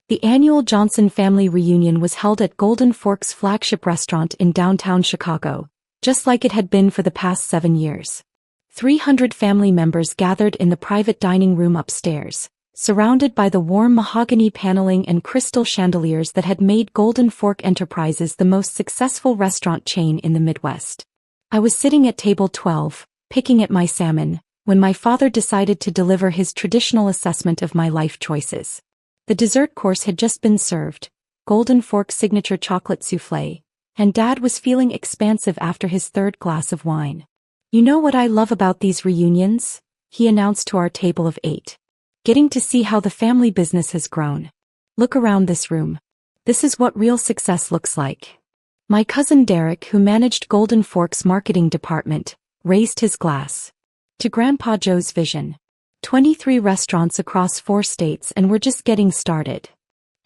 The annual Johnson family reunion was held at Golden Fork's flagship restaurant in downtown Chicago, just like it had been for the past 7 years. 300 family members gathered in the private dining room upstairs, surrounded by the warm mahogany paneling and crystal chandeliers that had made Golden Fork Enterprises the most successful restaurant chain in the Midwest. I was sitting at table 12, picking at my salmon, when my father decided to deliver his traditional assessment of my life choices. The dessert course had just been served, Golden Fork's signature chocolate soufflé, and Dad was feeling expansive after his third glass of wine. "You know what I love about these reunions?" he announced to our table of 8. "Getting to see how the family business has grown. Look around this room. This is what real success looks like." My cousin Derek, who managed Golden Fork's marketing department, raised his glass. "To Grandpa Joe's vision. 23 restaurants across 4 states, and we're just getting started."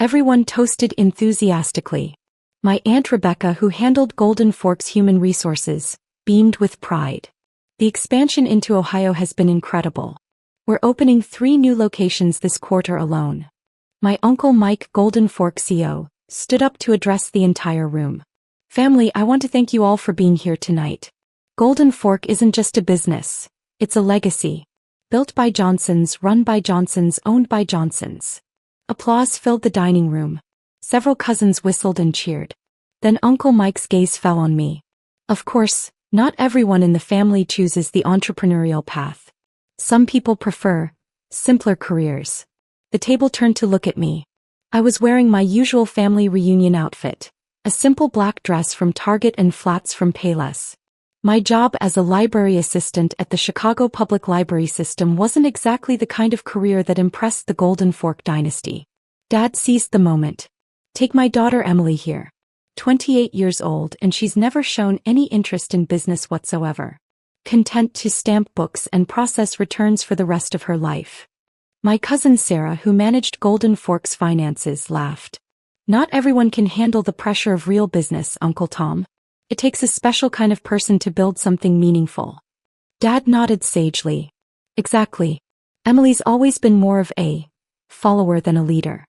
Everyone toasted enthusiastically. My Aunt Rebecca, who handled Golden Fork's human resources, beamed with pride. "The expansion into Ohio has been incredible. We're opening 3 new locations this quarter alone." My Uncle Mike, Golden Fork CEO, stood up to address the entire room. "Family, I want to thank you all for being here tonight. Golden Fork isn't just a business, it's a legacy. Built by Johnsons, run by Johnsons, owned by Johnsons." Applause filled the dining room. Several cousins whistled and cheered. Then Uncle Mike's gaze fell on me. Of course, not everyone in the family chooses the entrepreneurial path. Some people prefer simpler careers. The table turned to look at me. I was wearing my usual family reunion outfit, a simple black dress from Target and flats from Payless. My job as a library assistant at the Chicago Public Library System wasn't exactly the kind of career that impressed the Golden Fork dynasty. Dad seized the moment. "Take my daughter Emily here. 28 years old, and she's never shown any interest in business whatsoever. Content to stamp books and process returns for the rest of her life." My cousin Sarah, who managed Golden Fork's finances, laughed. "Not everyone can handle the pressure of real business, Uncle Tom. It takes a special kind of person to build something meaningful." Dad nodded sagely. "Exactly. Emily's always been more of a follower than a leader.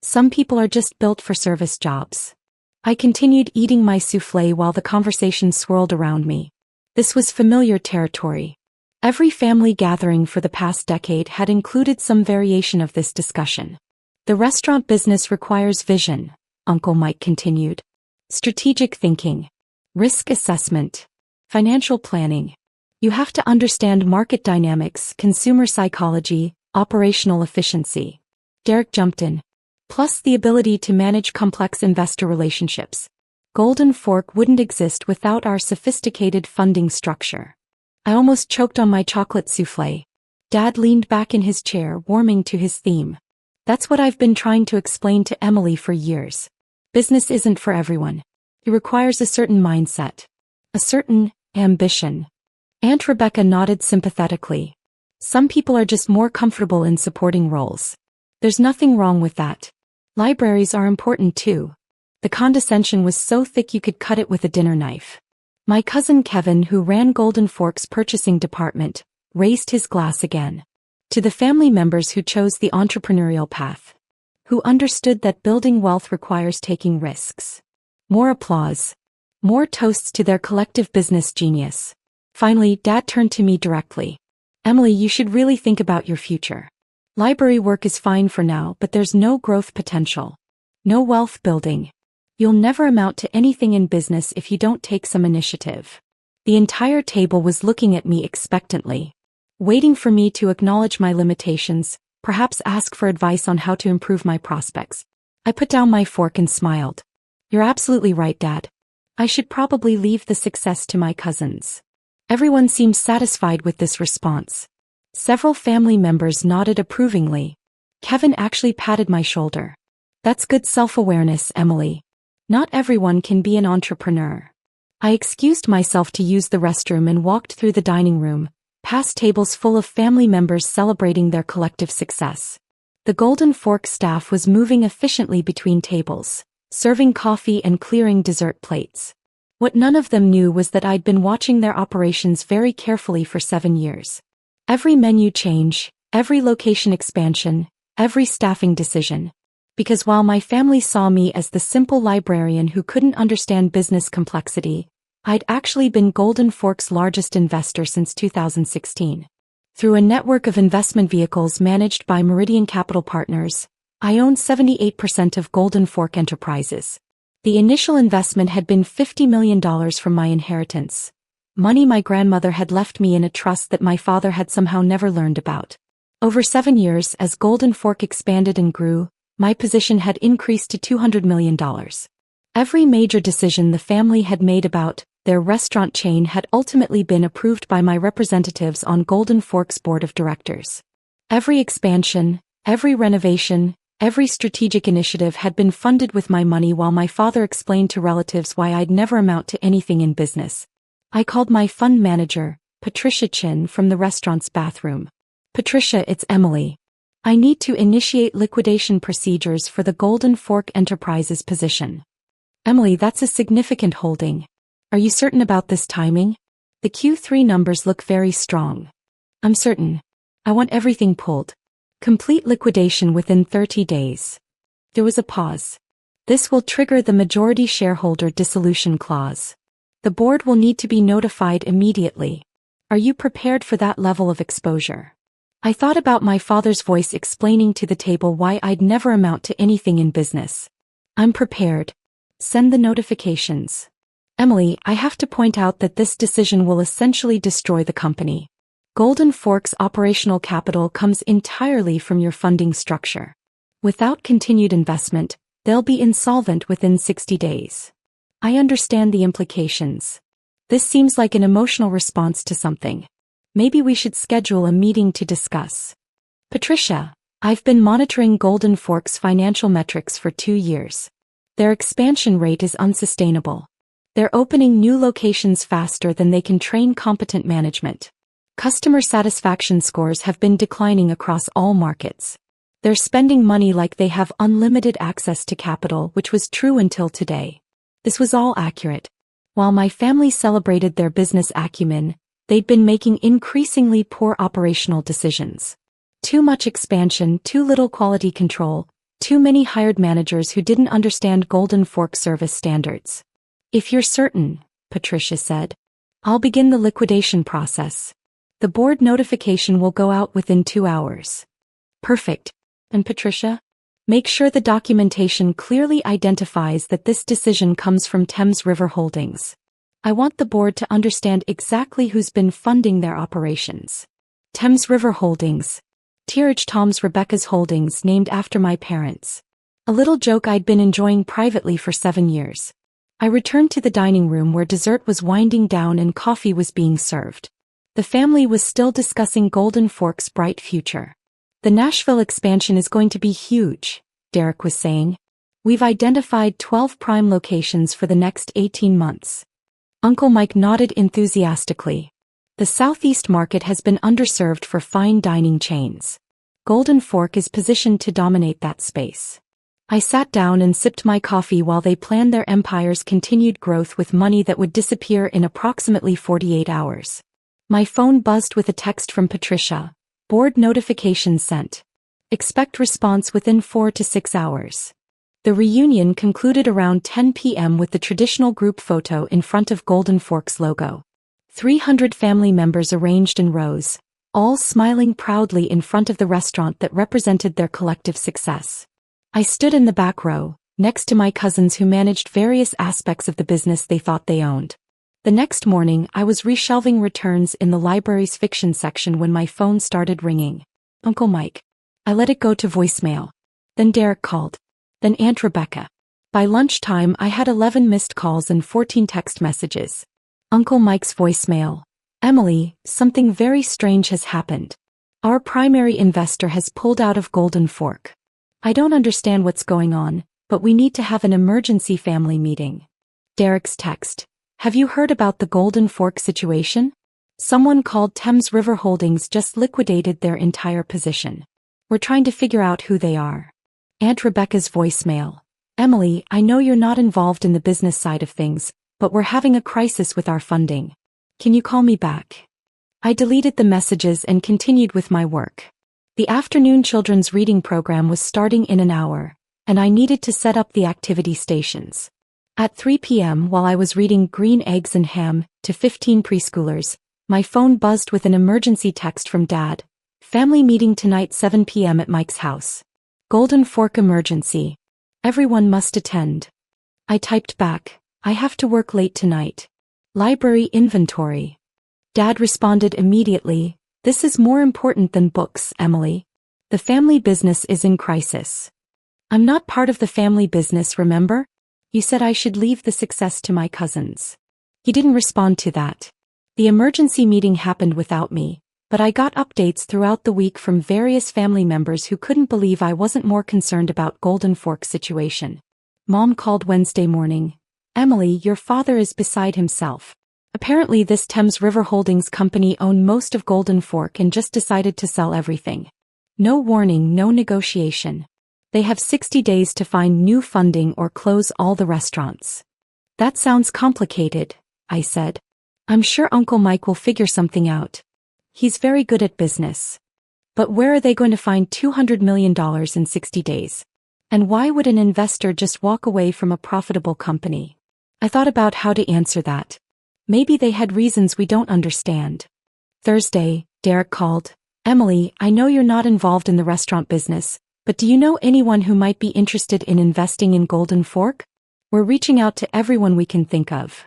Some people are just built for service jobs." I continued eating my soufflé while the conversation swirled around me. This was familiar territory. Every family gathering for the past decade had included some variation of this discussion. "The restaurant business requires vision," Uncle Mike continued. "Strategic thinking. Risk assessment. Financial planning. You have to understand market dynamics, consumer psychology, operational efficiency." Derek jumped in. "Plus the ability to manage complex investor relationships. Golden Fork wouldn't exist without our sophisticated funding structure." I almost choked on my chocolate soufflé. Dad leaned back in his chair, warming to his theme. "That's what I've been trying to explain to Emily for years. Business isn't for everyone. It requires a certain mindset. A certain ambition." Aunt Rebecca nodded sympathetically. "Some people are just more comfortable in supporting roles. There's nothing wrong with that. Libraries are important too." The condescension was so thick you could cut it with a dinner knife. My cousin Kevin, who ran Golden Fork's purchasing department, raised his glass again. "To the family members who chose the entrepreneurial path. Who understood that building wealth requires taking risks." More applause. More toasts to their collective business genius. Finally, Dad turned to me directly. "Emily, you should really think about your future. Library work is fine for now, but there's no growth potential. No wealth building. You'll never amount to anything in business if you don't take some initiative." The entire table was looking at me expectantly, waiting for me to acknowledge my limitations, perhaps ask for advice on how to improve my prospects. I put down my fork and smiled. "You're absolutely right, Dad. I should probably leave the success to my cousins." Everyone seemed satisfied with this response. Several family members nodded approvingly. Kevin actually patted my shoulder. "That's good self-awareness, Emily. Not everyone can be an entrepreneur." I excused myself to use the restroom and walked through the dining room, past tables full of family members celebrating their collective success. The Golden Fork staff was moving efficiently between tables, serving coffee and clearing dessert plates. What none of them knew was that I'd been watching their operations very carefully for 7 years. Every menu change, every location expansion, every staffing decision. Because while my family saw me as the simple librarian who couldn't understand business complexity, I'd actually been Golden Fork's largest investor since 2016. Through a network of investment vehicles managed by Meridian Capital Partners, I own 78% of Golden Fork Enterprises. The initial investment had been $50 million from my inheritance, money my grandmother had left me in a trust that my father had somehow never learned about. Over 7 years, as Golden Fork expanded and grew, my position had increased to $200 million. Every major decision the family had made about their restaurant chain had ultimately been approved by my representatives on Golden Fork's board of directors. Every expansion, every renovation, every strategic initiative had been funded with my money while my father explained to relatives why I'd never amount to anything in business. I called my fund manager, Patricia Chin, from the restaurant's bathroom. Patricia, it's Emily. I need to initiate liquidation procedures for the Golden Fork Enterprises position. Emily, that's a significant holding. Are you certain about this timing? The Q3 numbers look very strong. I'm certain. I want everything pulled. Complete liquidation within 30 days. There was a pause. This will trigger the majority shareholder dissolution clause. The board will need to be notified immediately. Are you prepared for that level of exposure? I thought about my father's voice explaining to the table why I'd never amount to anything in business. I'm prepared. Send the notifications. Emily, I have to point out that this decision will essentially destroy the company. Golden Fork's operational capital comes entirely from your funding structure. Without continued investment, they'll be insolvent within 60 days. I understand the implications. This seems like an emotional response to something. Maybe we should schedule a meeting to discuss. Patricia, I've been monitoring Golden Fork's financial metrics for 2 years. Their expansion rate is unsustainable. They're opening new locations faster than they can train competent management. Customer satisfaction scores have been declining across all markets. They're spending money like they have unlimited access to capital, which was true until today. This was all accurate. While my family celebrated their business acumen, they'd been making increasingly poor operational decisions. Too much expansion, too little quality control, too many hired managers who didn't understand Golden Fork service standards. If you're certain, Patricia said, I'll begin the liquidation process. The board notification will go out within 2 hours. Perfect. And Patricia? Make sure the documentation clearly identifies that this decision comes from Thames River Holdings. I want the board to understand exactly who's been funding their operations. Thames River Holdings. Tearage Tom's Rebecca's Holdings, named after my parents. A little joke I'd been enjoying privately for 7 years. I returned to the dining room where dessert was winding down and coffee was being served. The family was still discussing Golden Fork's bright future. The Nashville expansion is going to be huge, Derek was saying. We've identified 12 prime locations for the next 18 months. Uncle Mike nodded enthusiastically. The Southeast market has been underserved for fine dining chains. Golden Fork is positioned to dominate that space. I sat down and sipped my coffee while they planned their empire's continued growth with money that would disappear in approximately 48 hours. My phone buzzed with a text from Patricia. Board notification sent. Expect response within 4 to 6 hours. The reunion concluded around 10 p.m. with the traditional group photo in front of Golden Fork's logo. 300 family members arranged in rows, all smiling proudly in front of the restaurant that represented their collective success. I stood in the back row, next to my cousins who managed various aspects of the business they thought they owned. The next morning, I was reshelving returns in the library's fiction section when my phone started ringing. Uncle Mike. I let it go to voicemail. Then Derek called. Then Aunt Rebecca. By lunchtime, I had 11 missed calls and 14 text messages. Uncle Mike's voicemail. Emily, something very strange has happened. Our primary investor has pulled out of Golden Fork. I don't understand what's going on, but we need to have an emergency family meeting. Derek's text. Have you heard about the Golden Fork situation? Someone called Thames River Holdings just liquidated their entire position. We're trying to figure out who they are. Aunt Rebecca's voicemail. Emily, I know you're not involved in the business side of things, but we're having a crisis with our funding. Can you call me back? I deleted the messages and continued with my work. The afternoon children's reading program was starting in an hour, and I needed to set up the activity stations. At 3 p.m. while I was reading Green Eggs and Ham to 15 preschoolers, my phone buzzed with an emergency text from Dad. Family meeting tonight 7 p.m. at Mike's house. Golden Fork emergency. Everyone must attend. I typed back, I have to work late tonight. Library inventory. Dad responded immediately, this is more important than books, Emily. The family business is in crisis. I'm not part of the family business, remember? You said I should leave the success to my cousins. He didn't respond to that. The emergency meeting happened without me, but I got updates throughout the week from various family members who couldn't believe I wasn't more concerned about Golden Fork's situation. Mom called Wednesday morning. Emily, your father is beside himself. Apparently this Thames River Holdings company owned most of Golden Fork and just decided to sell everything. No warning, no negotiation. They have 60 days to find new funding or close all the restaurants. That sounds complicated, I said. I'm sure Uncle Mike will figure something out. He's very good at business. But where are they going to find $200 million in 60 days? And why would an investor just walk away from a profitable company? I thought about how to answer that. Maybe they had reasons we don't understand. Thursday, Derek called. Emily, I know you're not involved in the restaurant business, but do you know anyone who might be interested in investing in Golden Fork? We're reaching out to everyone we can think of.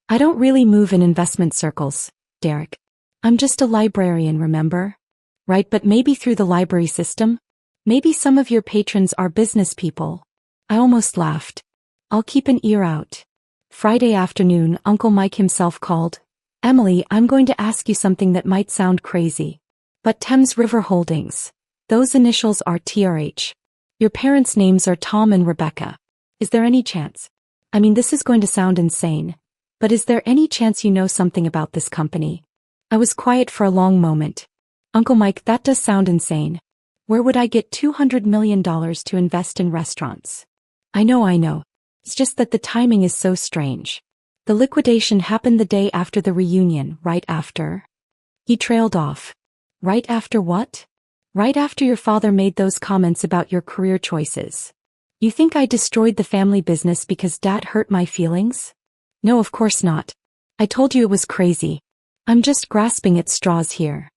I don't really move in investment circles, Derek. I'm just a librarian, remember? Right, but maybe through the library system? Maybe some of your patrons are business people. I almost laughed. I'll keep an ear out. Friday afternoon, Uncle Mike himself called. Emily, I'm going to ask you something that might sound crazy. But Thames River Holdings. Those initials are TRH. Your parents' names are Tom and Rebecca. Is there any chance? I mean, this is going to sound insane. But is there any chance you know something about this company? I was quiet for a long moment. Uncle Mike, that does sound insane. Where would I get $200 million to invest in restaurants? I know. It's just that the timing is so strange. The liquidation happened the day after the reunion, right after. He trailed off. Right after what? Right after your father made those comments about your career choices. You think I destroyed the family business because Dad hurt my feelings? No, of course not. I told you it was crazy. I'm just grasping at straws here.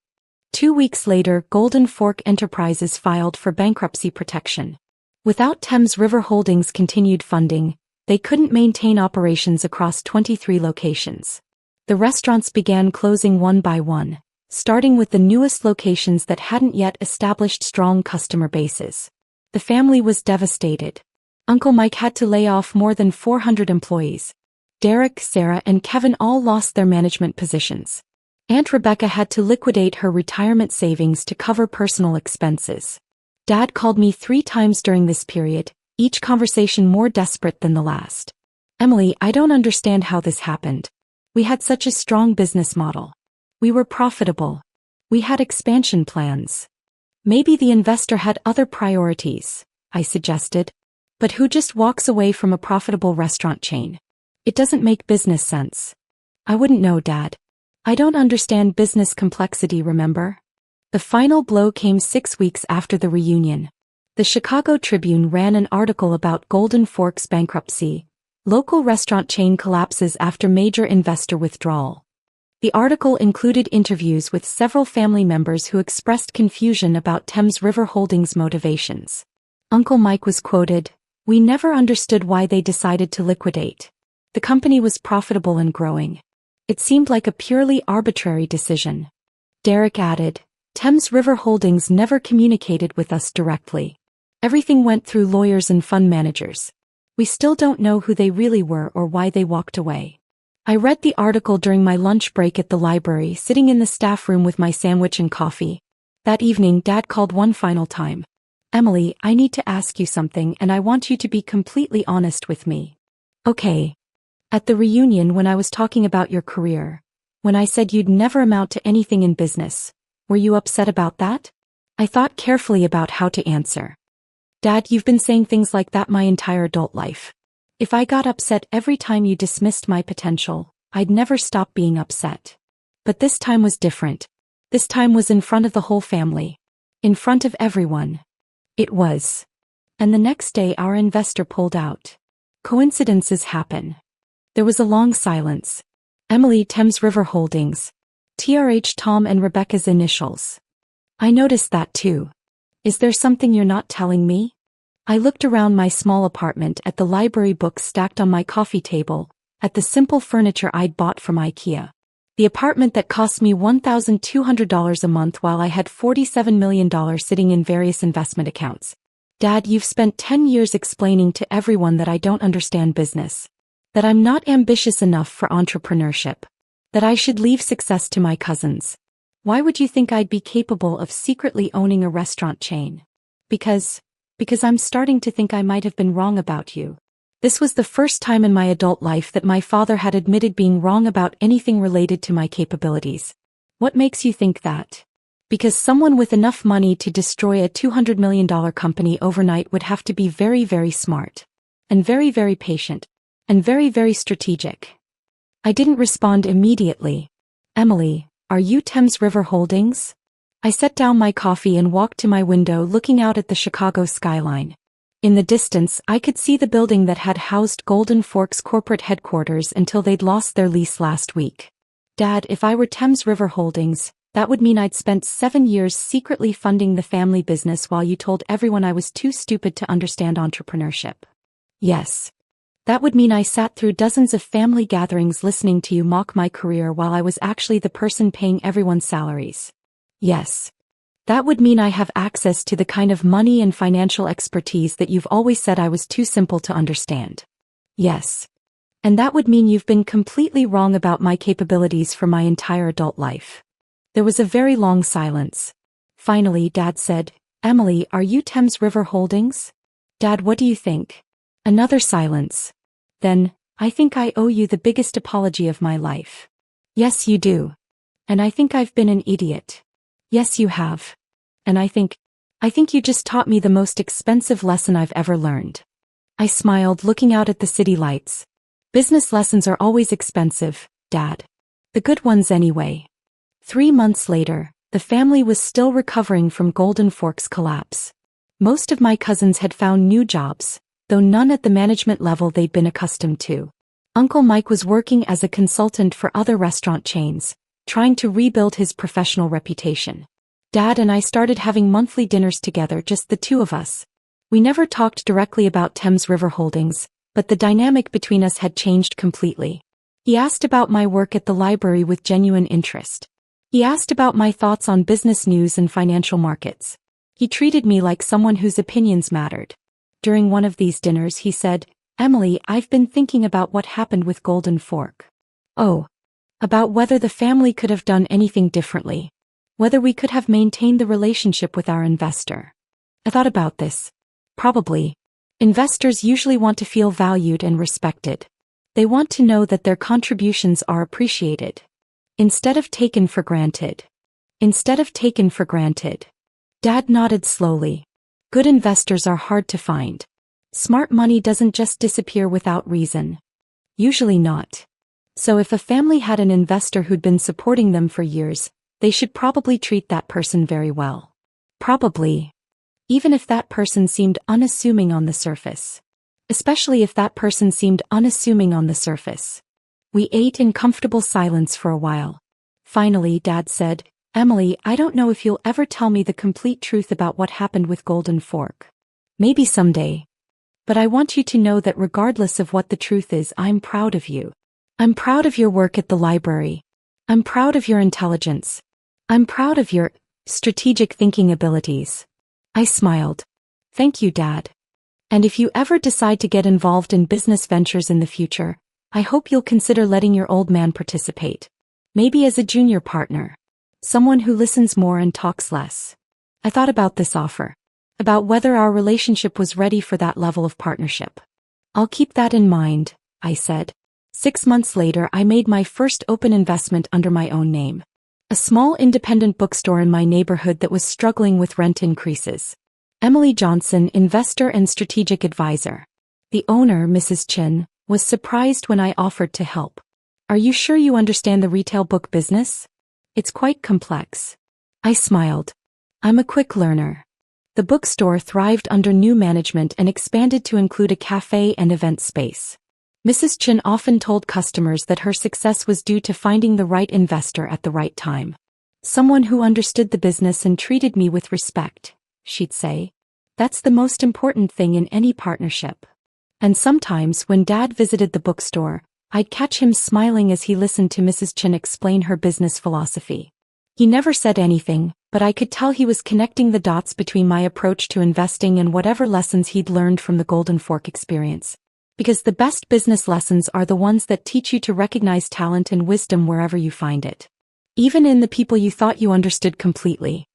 2 weeks later, Golden Fork Enterprises filed for bankruptcy protection. Without Thames River Holdings' continued funding, they couldn't maintain operations across 23 locations. The restaurants began closing one by one, starting with the newest locations that hadn't yet established strong customer bases. The family was devastated. Uncle Mike had to lay off more than 400 employees. Derek, Sarah, and Kevin all lost their management positions. Aunt Rebecca had to liquidate her retirement savings to cover personal expenses. Dad called me 3 times during this period, each conversation more desperate than the last. Emily, I don't understand how this happened. We had such a strong business model. We were profitable. We had expansion plans. Maybe the investor had other priorities, I suggested. But who just walks away from a profitable restaurant chain? It doesn't make business sense. I wouldn't know, Dad. I don't understand business complexity, remember? The final blow came 6 weeks after the reunion. The Chicago Tribune ran an article about Golden Fork's bankruptcy. Local restaurant chain collapses after major investor withdrawal. The article included interviews with several family members who expressed confusion about Thames River Holdings' motivations. Uncle Mike was quoted, "We never understood why they decided to liquidate. The company was profitable and growing. It seemed like a purely arbitrary decision." Derek added, "Thames River Holdings never communicated with us directly. Everything went through lawyers and fund managers. We still don't know who they really were or why they walked away." I read the article during my lunch break at the library, sitting in the staff room with my sandwich and coffee. That evening, Dad called one final time. "Emily, I need to ask you something and I want you to be completely honest with me." "Okay." "At the reunion when I was talking about your career, when I said you'd never amount to anything in business, were you upset about that?" I thought carefully about how to answer. "Dad, you've been saying things like that my entire adult life. If I got upset every time you dismissed my potential, I'd never stop being upset. But this time was different. This time was in front of the whole family. In front of everyone. It was." And the next day our investor pulled out. Coincidences happen. There was a long silence. Emily, Thames River Holdings. TRH, Tom and Rebecca's initials. I noticed that too. Is there something you're not telling me? I looked around my small apartment at the library books stacked on my coffee table, at the simple furniture I'd bought from IKEA. The apartment that cost me $1,200 a month while I had $47 million sitting in various investment accounts. Dad, you've spent 10 years explaining to everyone that I don't understand business. That I'm not ambitious enough for entrepreneurship. That I should leave success to my cousins. Why would you think I'd be capable of secretly owning a restaurant chain? Because I'm starting to think I might have been wrong about you. This was the first time in my adult life that my father had admitted being wrong about anything related to my capabilities. What makes you think that? Because someone with enough money to destroy a $200 million company overnight would have to be very, very smart. And very, very patient. And very, very strategic. I didn't respond immediately. Emily, are you Thames River Holdings? I set down my coffee and walked to my window looking out at the Chicago skyline. In the distance, I could see the building that had housed Golden Fork's corporate headquarters until they'd lost their lease last week. Dad, if I were Thames River Holdings, that would mean I'd spent 7 years secretly funding the family business while you told everyone I was too stupid to understand entrepreneurship. Yes. That would mean I sat through dozens of family gatherings listening to you mock my career while I was actually the person paying everyone's salaries. Yes. That would mean I have access to the kind of money and financial expertise that you've always said I was too simple to understand. Yes. And that would mean you've been completely wrong about my capabilities for my entire adult life. There was a very long silence. Finally, Dad said, Emily, are you Thames River Holdings? Dad, what do you think? Another silence. Then, I think I owe you the biggest apology of my life. Yes, you do. And I think I've been an idiot. Yes, you have. And I think you just taught me the most expensive lesson I've ever learned. I smiled, looking out at the city lights. Business lessons are always expensive, Dad. The good ones anyway. 3 months later, the family was still recovering from Golden Fork's collapse. Most of my cousins had found new jobs, though none at the management level they'd been accustomed to. Uncle Mike was working as a consultant for other restaurant chains, trying to rebuild his professional reputation. Dad and I started having monthly dinners together, just the two of us. We never talked directly about Thames River Holdings, but the dynamic between us had changed completely. He asked about my work at the library with genuine interest. He asked about my thoughts on business news and financial markets. He treated me like someone whose opinions mattered. During one of these dinners he said, Emily, I've been thinking about what happened with Golden Fork. Oh. About whether the family could have done anything differently. Whether we could have maintained the relationship with our investor. I thought about this. Probably. Investors usually want to feel valued and respected. They want to know that their contributions are appreciated. Instead of taken for granted. Dad nodded slowly. Good investors are hard to find. Smart money doesn't just disappear without reason. Usually not. So if a family had an investor who'd been supporting them for years, they should probably treat that person very well. Probably. Even if that person seemed unassuming on the surface. Especially if that person seemed unassuming on the surface. We ate in comfortable silence for a while. Finally, Dad said, Emily, I don't know if you'll ever tell me the complete truth about what happened with Golden Fork. Maybe someday. But I want you to know that regardless of what the truth is, I'm proud of you. I'm proud of your work at the library. I'm proud of your intelligence. I'm proud of your strategic thinking abilities. I smiled. Thank you, Dad. And if you ever decide to get involved in business ventures in the future, I hope you'll consider letting your old man participate. Maybe as a junior partner. Someone who listens more and talks less. I thought about this offer. About whether our relationship was ready for that level of partnership. I'll keep that in mind, I said. 6 months later I made my first open investment under my own name. A small independent bookstore in my neighborhood that was struggling with rent increases. Emily Johnson, investor and strategic advisor. The owner, Mrs. Chin, was surprised when I offered to help. Are you sure you understand the retail book business? It's quite complex. I smiled. I'm a quick learner. The bookstore thrived under new management and expanded to include a cafe and event space. Mrs. Chen often told customers that her success was due to finding the right investor at the right time. Someone who understood the business and treated me with respect, she'd say. That's the most important thing in any partnership. And sometimes when Dad visited the bookstore, I'd catch him smiling as he listened to Mrs. Chen explain her business philosophy. He never said anything, but I could tell he was connecting the dots between my approach to investing and whatever lessons he'd learned from the Golden Fork experience. Because the best business lessons are the ones that teach you to recognize talent and wisdom wherever you find it. Even in the people you thought you understood completely.